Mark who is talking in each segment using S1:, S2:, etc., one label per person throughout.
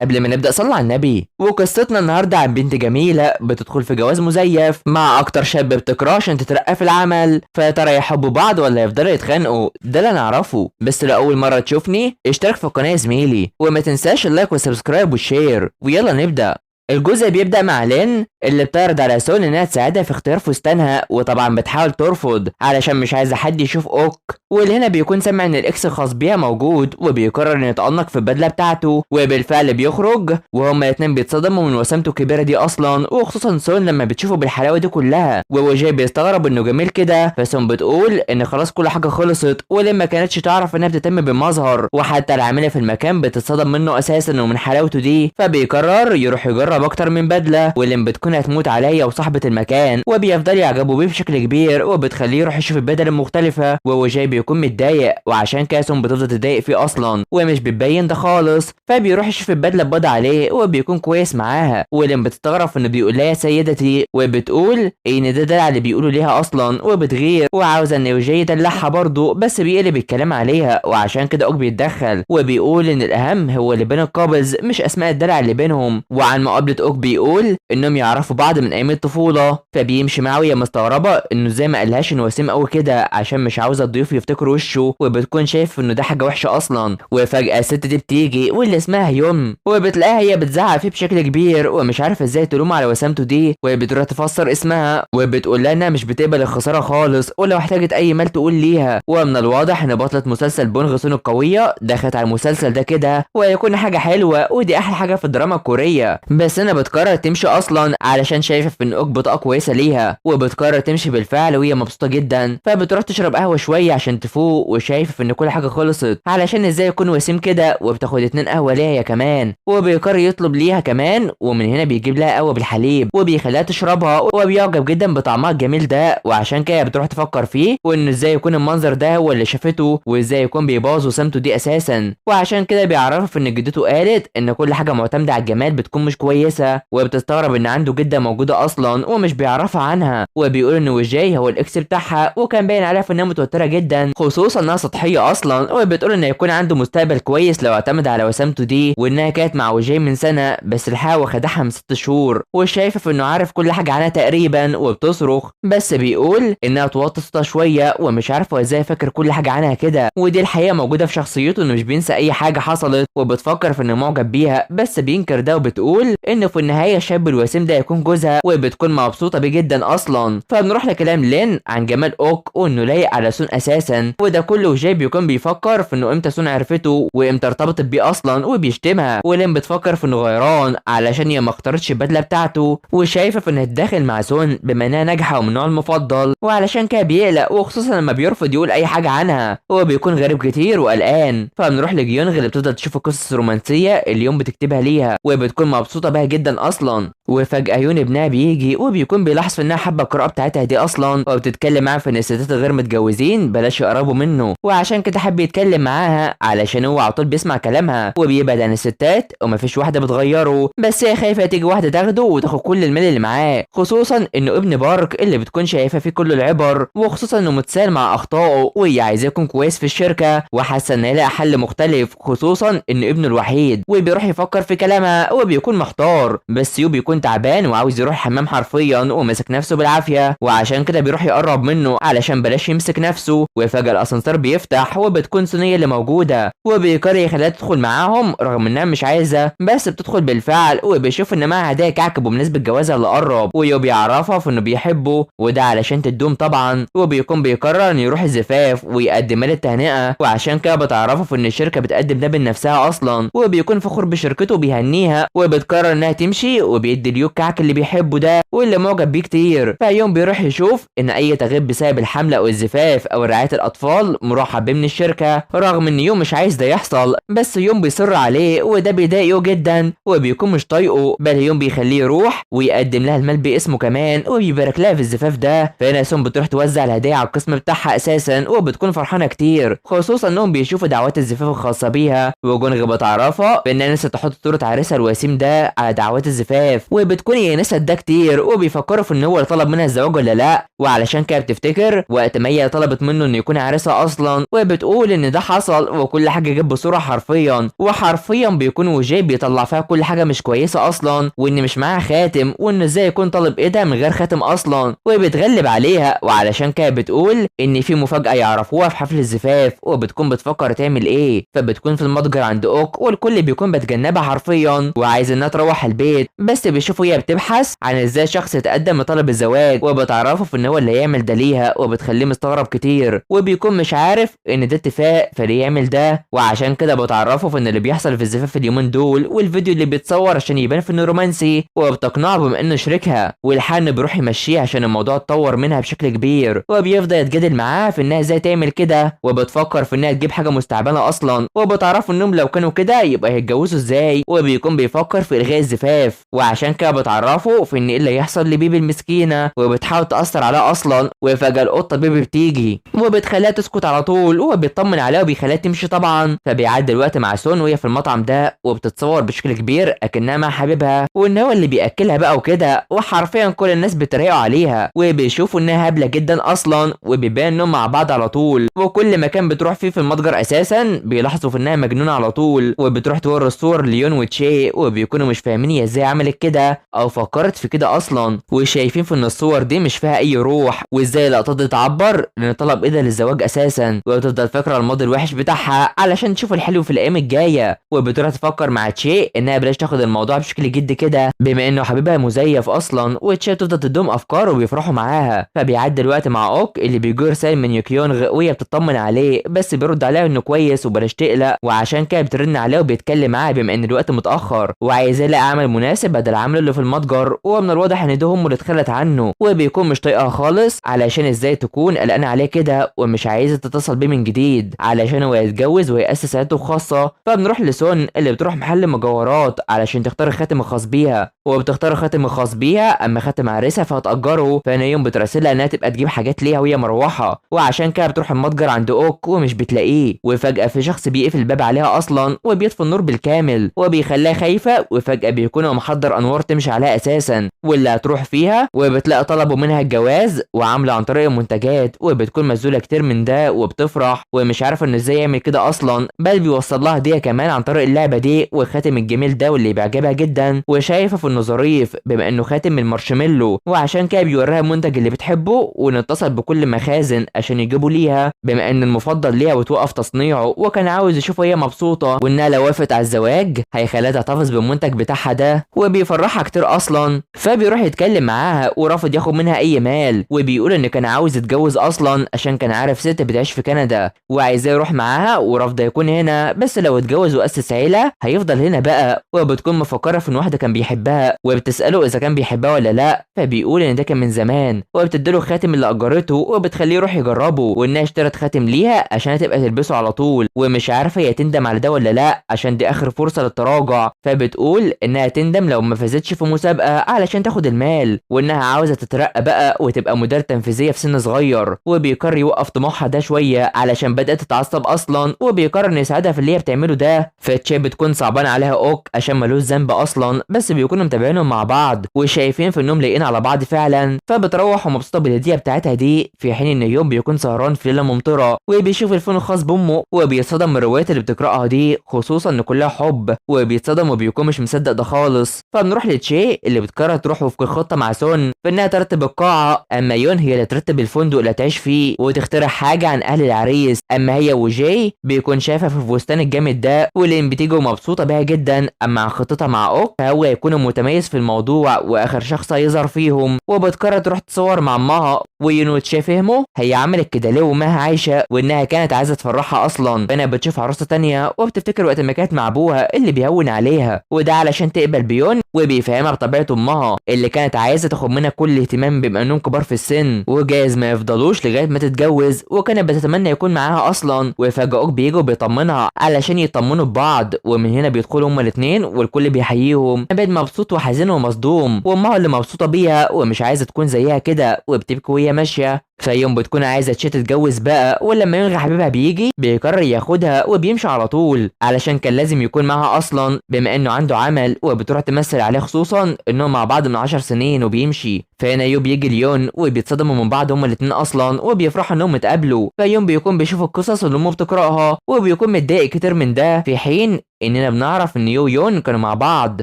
S1: قبل ما نبدأ صلى على النبي. وقصتنا النهاردة عن بنت جميلة بتدخل في جواز مزيف مع أكتر شاب بتكره عشان تترقى في العمل. فيا ترى يحبوا بعض ولا يفضلوا يتخانقوا؟ ده اللي نعرفه. بس لو أول مرة تشوفني اشترك في القناة يا زميلي، وما تنساش اللايك والسبسكرايب والشير، ويلا نبدأ. الجزء بيبدأ مع لين اللي بتعرض على سول انها تساعدها في اختيار فستانها، وطبعا بتحاول ترفض علشان مش عايزه حد يشوف اوك. واللي هنا بيكون سامع ان الاكس الخاص بيها موجود، وبيقرر انه يتأنق في البدله بتاعته، وبالفعل بيخرج وهما الاتنين بيتصدموا من وسامته الكبيره دي اصلا، وخصوصا سون لما بتشوفه بالحلاوه دي كلها. وجاي بيستغرب انه جميل كده، فسون بتقول ان خلاص كل حاجه خلصت، ولما ما كانتش تعرف انها بتهتم بالمظهر، وحتى العامله في المكان بتتصدم منه اساسا ومن حلاوته دي. فبيقرر يروح يجرب اكتر من بدله، واللي بتكون هتموت عليا وصاحبه المكان، وبيفضل يعجبوا بيه بشكل كبير، وبتخليه يروح يشوف البدل المختلفه. وجاي بيكون متضايق، وعشان كده سون بتفضل تضايق فيه اصلا ومش بتبين ده خالص. فبيروح يشوف البدله بيض عليه، وبيكون كويس معاها، واللي بتستغرب انه بيقول لها يا سيدتي، وبتقول ان ده دلع اللي بيقولوا ليها اصلا، وبتغير وعاوزه ان وجاي يدلعها برضه، بس بيقلب الكلام عليها. وعشان كده اوك بيتدخل وبيقول ان الاهم هو اللي بين الكابلز مش اسماء الدلع اللي بينهم. وعن مقابله اوك بيقول انهم يعرفوا بعض من ايام الطفوله. فبيمشي معاه وهي مستغربه انه ازاي ما قالهاش انه وسيم قوي كده، عشان مش عاوزه الضيوف يفتكروا وشه، وبتكون شايف انه ده حاجه وحشه اصلا. وفجاه الست دي بتيجي واللي اسمها هيون، وبتلاقيها هي بتزعق فيه بشكل كبير، ومش عارفه ازاي تلوم على وسامته دي. وبتروح تفسر اسمها، وبتقول لها انها مش بتقبل الخساره خالص، ولو احتاجت اي مال تقول ليها. ومن الواضح ان بطله مسلسل بونغ سون القويه دخلت على المسلسل ده كده، وهيكون حاجه حلوه، ودي احلى حاجه في الدراما الكوريه. بس انا بتقرر تمشي اصلا علشان شايفه ان اوك بطاقه كويسه ليها، وبتقرر تمشي بالفعل وهي مبسوطه جدا. فبتروح تشرب قهوه شويه عشان تفوق، وشايفه ان كل حاجه خلصت علشان ازاي يكون وسيم كده، وبتاخد 2 قهوه ليها هي كمان. وبيقرر يطلب ليها كمان، ومن هنا بيجيب لها قهوه بالحليب وبيخليها تشربها، وبيعجب جدا بطعمها الجميل ده. وعشان كده بتروح تفكر فيه، وانه ازاي يكون المنظر ده هو اللي شافته، وازاي يكون بيبوظ وسامته دي اساسا. وعشان كده بيعرف ان جدته قالت ان كل حاجه معتمده على الجمال بتكون مش كويسه، وبتستغرب ان عنده جده موجوده اصلا ومش بيعرفها عنها. وبيقول ان وجاي هو الاكس بتاعها، وكان باين عليها انها متوتره جدا، خصوصا انها سطحيه اصلا. وبتقول ان هيكون عنده مستقبل كويس لو اعتمد على وسامته دي، وانها كانت مع وجاي من سنه بس الحقيقه وخدعها من 6 شهور، وشايفه انه عارف كل حاجه عنها تقريبا. وبتصرخ بس بيقول انها توطي صوتها شويه، ومش عارفه ازاي فاكر كل حاجه عنها كده، ودي الحقيقه موجوده في شخصيته انه مش بينسى اي حاجه حصلت. وبتفكر في انه معجب بيها بس بينكر ده، وبتقول انه في النهايه الشاب الوسيم ده هيكون جوزها، وبتكون مبسوطه بيه جدا اصلا. فبنروح لكلام لين عن جمال اوك، وانه لايق على سون اساسا. وده كله جاي بيكون بيفكر في انه امتى سون عرفته وامتى ارتبطت بيه اصلا، وبيشتمها. ولين بتفكر في انه غيران علشان هي ما اختارتش البدله بتاعته، وشايفه في انها تداخل مع سون بما انها ناجحه ومن النوع المفضل، وعلشان كده بيقلق، وخصوصا لما بيرفض يقول اي حاجه عنها. هو بيكون غريب كتير وقلقان. فبنروح لجيونغ اللي بتفضل تشوف القصص الرومانسيه اللي يوم بتكتبها ليها، وبتكون مبسوطه بيها جدا اصلا. وفجاه يون ابنها بيجي، وبيكون بيلاحظ انها حابه القراءه بتاعتها دي اصلا، وبتتكلم معاه في ان الستات الغير متجوزين بلاش يقربوا منه، وعشان كده حب يتكلم معاها علشان هو على طول بيسمع كلامها وبيبعد عن الستات، ومفيش واحده بتغيره. بس هي خايفه تيجي واحده تاخده وتاخد كل المال اللي معاه، خصوصا انه ابن بارك اللي بتكون شايفه فيه كل العبر، وخصوصا انه متساهل مع اخطائه، وهي عايزاه يكون كويس في الشركه، وحاسه ان يلاقي حل مختلف، خصوصا انه ابنه الوحيد. وبيروح يفكر في كلامها وبيكون محتار، بس يو بيكون تعبان وعاوز يروح الحمام حرفيا، وماسك نفسه بالعافيه، وعشان كده بيروح يقرب منه علشان بلاش يمسك نفسه. وفجاه الاسانسير بيفتح، وبتكون سونيا اللي موجوده، وبيقرر يخليها تدخل معاهم رغم انها مش عايزه، بس بتدخل بالفعل. وبيشوف ان معاها هدايا كعك بمناسبه جوازها اللي قرب، ويو بيعرفها في انه بيحبه، وده علشان تدوم طبعا. وبيكون بيقرر انه يروح الزفاف ويقدم لها التهنئه، وعشان كده بتعرفه في ان الشركه بتقدم ده بنفسها اصلا، وبيكون فخور بشركته وبيهنيها. وبتقرر انها تمشي، وبيدي اليو الكعك اللي بيحبه ده واللي معجب بيه كتير. فيوم بيروح يشوف ان اي تغيير بسبب الحمله او الزفاف او رعايه الاطفال مرحب بيه من الشركه، رغم ان يوم مش عايز ده يحصل، بس يوم بيصر عليه، وده بيضايقه جدا، وبيكون مش طايقه، بل يوم بيخليه يروح ويقدم لها المال باسمه كمان، وبيبارك لها في الزفاف ده. فهنا سون بتروح توزع الهدايا على القسم بتاعها اساسا، وبتكون فرحانه كتير، خصوصا انهم بيشوفوا دعوات الزفاف الخاصه بيها. وجونغ بتعرفها بانها لسه تحط صوره عريسها الوسيم ده على دعوات الزفاف، وبتكون مي نسيت ده كتير وبيفكروا في ان هو اللي طلب منها الزواج ولا لا، وعلشان كده بتفتكر وقت مي طلبت منه انه يكون عريسها اصلا، وبتقول ان ده حصل وكل حاجه جت بصوره حرفيا، وحرفيا بيكون وجاي بيطلع فيها كل حاجه مش كويسه اصلا، وان مش معاها خاتم، وان ازاي يكون طالب ايدها من غير خاتم اصلا، وبتغلب عليها، وعلشان كده بتقول ان في مفاجاه يعرفوها في حفل الزفاف، وبتكون بتفكر تعمل ايه، فبتكون في المتجر عند اوك والكل بيكون بتجنبها حرفيا وعايز انها تروح البيت، بس بيشوفوا هي بتبحث عن ازاي شخص يتقدم لطلب الزواج، وبتعرفوا في ان هو اللي هيعمل ده ليها، وبتخليه مستغرب كتير، وبيكون مش عارف ان ده اتفاق فليه يعمل ده، وعشان كده بتعرفوا في ان اللي بيحصل في الزفاف اليومين دول والفيديو اللي بيتصور عشان يبان في انه رومانسي، وبتقنعه بما انه شريكها، والحان بيروح يمشيه عشان الموضوع اتطور منها بشكل كبير، وبيفضل يتجادل معاه في انها ازاي تعمل كده، وبتفكر في انها تجيب حاجه مستعبنه اصلا، وبتعرفوا انهم لو كانوا كده يبقى هيتجوزوا ازاي، وبيكون بيفكر في الغاء الزفاف، وعشان كده بتعرفوا في ان ايه اللي هيحصل لبيبي المسكينه، وبتحاول تاثر عليها اصلا، وفجاه القطه بيبي بتيجي وبتخليها تسكت على طول، وبيطمن عليها وبيخليها تمشي طبعا، فبيعدي الوقت مع سون وهي في المطعم ده، وبتتصور بشكل كبير اكنها مع حبيبها، وان هو اللي بياكلها بقى وكده، وحرفيا كل الناس بيتريقوا عليها، وبيشوفوا انها هبله جدا اصلا، وبيبان انهم مع بعض على طول، وكل مكان بتروح فيه في المتجر اساسا بيلاحظوا في انها مجنونه على طول، وبتروح توري الصور ليون وتشي، وبيكونوا مش فاهمين هي ازاي عملت كده او فكرت في كده اصلا، وشايفين في ان الصور دي مش فيها اي روح، وازاي اللقطات دي تعبر ان طلب ايدها للزواج اساسا، وتفضل فاكره الماضي الوحش بتاعها علشان تشوف الحلو في الايام الجايه، وبتروح تفكر مع تشي انها بلاش تاخد الموضوع بشكل جد كده بما انه حبيبها مزيف اصلا، وتشي تفضل تدوم افكار وبيفرحوا معاها، فبيعدي الوقت مع اوك اللي بيجي رسائل من يوكيونغ وهي بتطمن عليه، بس بيرد عليها انه كويس وبلاش تقلق، وعشان كده بترن عليه وبيتكلم معاه بما ان الوقت متاخر، وعايز يلاقي عمل مناسب بدل عمله اللي في المتجر، ومن الواضح ان ده امه اللي اتخلت عنه، وبيكون مش طايقها خالص علشان ازاي تكون قلقانه عليه كده ومش عايزه تتصل بيه من جديد علشان هو يتجوز ويأسس عيلته الخاصه، فبنروح لسون اللي بتروح محل مجوهرات علشان تختار الخاتم الخاص بيها، وبتختار الخاتم الخاص بيها، اما خاتم عريسها فهتأجره، فانا يوم بتراسلها انها تبقى تجيب حاجات ليها وهي مروحه، وعشان كده بتروح المتجر عند اوك ومش بتلاقيه، وفجاه في شخص بيقفل الباب عليها اصلا وبيطفي النور بالكامل وبيخليها خايفه، وفجاه بيكون هو محضر انوار تمشي عليها اساسا واللي هتروح فيها، وبتلاقي طلبوا منها الجواز وعامله عن طريق المنتجات، وبتكون مذهوله كتير من ده وبتفرح ومش عارفه انه ازاي يعمل كده اصلا، بل بيوصل لها هديه كمان عن طريق اللعبه دي والخاتم الجميل ده واللي بيعجبها جدا، وشايفه في انه ظريف بما انه خاتم من المارشميلو، وعشان كده بيوريها المنتج اللي بتحبه، ونتصل بكل مخازن عشان يجيبوا ليها بما ان المفضل ليها وتوقف تصنيعه، وكان عاوز يشوفها هي مبسوطه وانها لو وافقت على الزواج هيخليها تحتفظ بالمنتج بتاعها ده، وبيفرحها كتير اصلا، فبيروح يتكلم معاها ورافض ياخد منها اي مال، وبيقول ان كان عاوز يتجوز اصلا عشان كان عارف ست بتعيش في كندا وعايزاه يروح معاها ورافضه يكون هنا، بس لو اتجوز واسس عيله هيفضل هنا بقى، وبتكون مفكره في ان واحده كان بيحبها وبتساله اذا كان بيحبها ولا لا، فبيقول ان ده كان من زمان، وبتديله الخاتم اللي اجرته وبتخليه يروح يجربه، وانها اشترت خاتم ليها عشان تبقى تلبسه على طول، ومش عارفه هي تندم على ده ولا لا عشان دي اخر فرصه للتراجع، فبتقول انها تندم لو ما فازتش في مسابقه علشان تاخد المال، وانها عاوزه تترقى بقى وتبقى مدير تنفيذيه في سن صغير، وبيقرر يوقف طموحها ده شويه علشان بدات تتعصب اصلا، وبيقرر انه يساعدها في اللي هي بتعمله ده، فتشي بتكون صعبان عليها اوك عشان ملوش ذنب اصلا، بس بيكونوا متابعينهم مع بعض وشايفين في انهم لاقيين على بعض فعلا، فبتروح ومبسوطه بالهديه بتاعتها دي، في حين ان يوم بيكون سهران في ليله ممطره وبيشوف الفون الخاص بامه، وبيتصدم من الروايات اللي بتقراها دي خصوصا ان كلها حب، وبيتصدم وبيكون مش مصدق ده خالص، فبنروح لتشي اللي بتقرر تروح وفق الخطه مع سون في انها ترتب القاعه، اما يون هي اللي ترتب الفندق اللي هتعيش فيه وتخترع حاجه عن اهل العريس، اما هي وجاي بيكون شايفها في الفستان الجامد ده ولين بتيجي ومبسوطه بيها جدا، اما عن خطتها مع اوك فهو هيكون متميز في الموضوع واخر شخص هيظهر فيهم، وبتقرر تروح تصور مع امها، ويون وتشي فهموا هي عملت كده ليه وامها عايشه وانها كانت عايزه تفرحها اصلا، فانا بتشوف عروسه تانية وبتفتكر وقت ما كانت مع ابوها اللي بيهون عليها، وده علشان تقبل بيون وبيفهمها بطبيعه امها اللي كانت عايزه تاخد منها كل الاهتمام بما انهم كبار في السن وجايز ما يفضلوش لغايه ما تتجوز، وكانت بتتمنى يكون معاها اصلا، وفجاه بيجوا بيطمنها علشان يطمنوا ببعض، ومن هنا بيدخلوا هما الاثنين والكل بيحييهم، عباد مبسوط وحزين ومصدوم، وامها اللي مبسوطه بيها ومش عايزه تكون زيها كده وبتبكي وهي ماشيه. فيوم بتكون عايزه تشي تتجوز بقى، ولما يلغي حبيبها بيجي بيقرر ياخدها وبيمشي على طول، علشان كان لازم يكون معاها اصلا بما انه عنده عمل، وبتروح تمثل عليه خصوصا انهم مع بعض من 10 سنين وبيمشي. فهنا يوم بيجي ليون وبيتصدموا من بعض هما الاتنين اصلا، وبيفرحوا انهم اتقابلوا. فيوم بيكون بيشوف القصص اللي امه بتقراها وبيكون متضايق كتير من ده، في حين اننا بنعرف ان يون كانوا مع بعض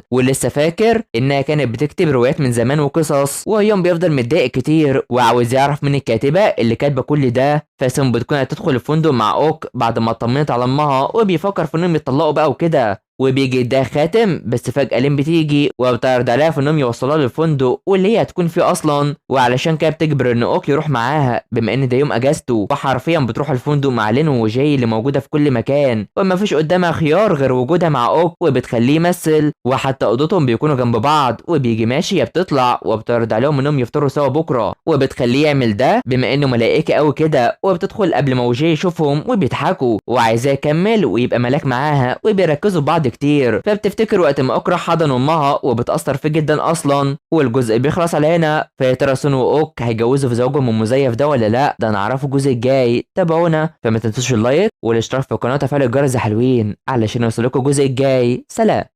S1: ولسه فاكر انها كانت بتكتب روايات من زمان وقصص. ويون بيفضل متضايق كتير وعاوز يعرف مين الكاتبه اللي كاتبه كل ده. فسون بتكون هتدخل الفندق مع اوك بعد ما اطمنت على امها، وبيفكر في انهم يتطلقوا بقى وكده. وبيجي يديها خاتم، بس فجأة لين بتيجي وبتعرض عليها في انهم يوصلوها للفندق واللي هي هتكون فيه اصلا، وعلشان كده بتجبر ان اوك يروح معاها بما ان ده يوم اجازته. وحرفيا بتروح الفندق مع لين وجاي اللي موجوده في كل مكان، وما فيش قدامها خيار غير وجودها مع اوك، وبتخليه يمثل. وحتى اوضتهم بيكونوا جنب بعض، وبيجي ماشي هي بتطلع وبتعرض عليهم انهم يفطروا سوا بكره، وبتخليه يعمل ده بما انه ملائكي قوي كده. وبتدخل قبل ما وجاي يشوفهم وبيضحكوا وعايزاه يكمل ويبقى ملاك معاها، وبيركزوا بعض كتير. فبتفتكر وقت ما اوك راح حضن امها وبتأثر فيه جدا اصلا. والجزء بيخلص على هنا. فيا ترى سون واوك هيجوزوا في زواجهم المزيف ده ولا لا؟ ده نعرفه الجزء الجاي. تابعونا، فما تنسوش اللايك والاشتراك في القناه وتفعيل الجرس حلوين علشان يوصلكوا الجزء الجاي. سلام.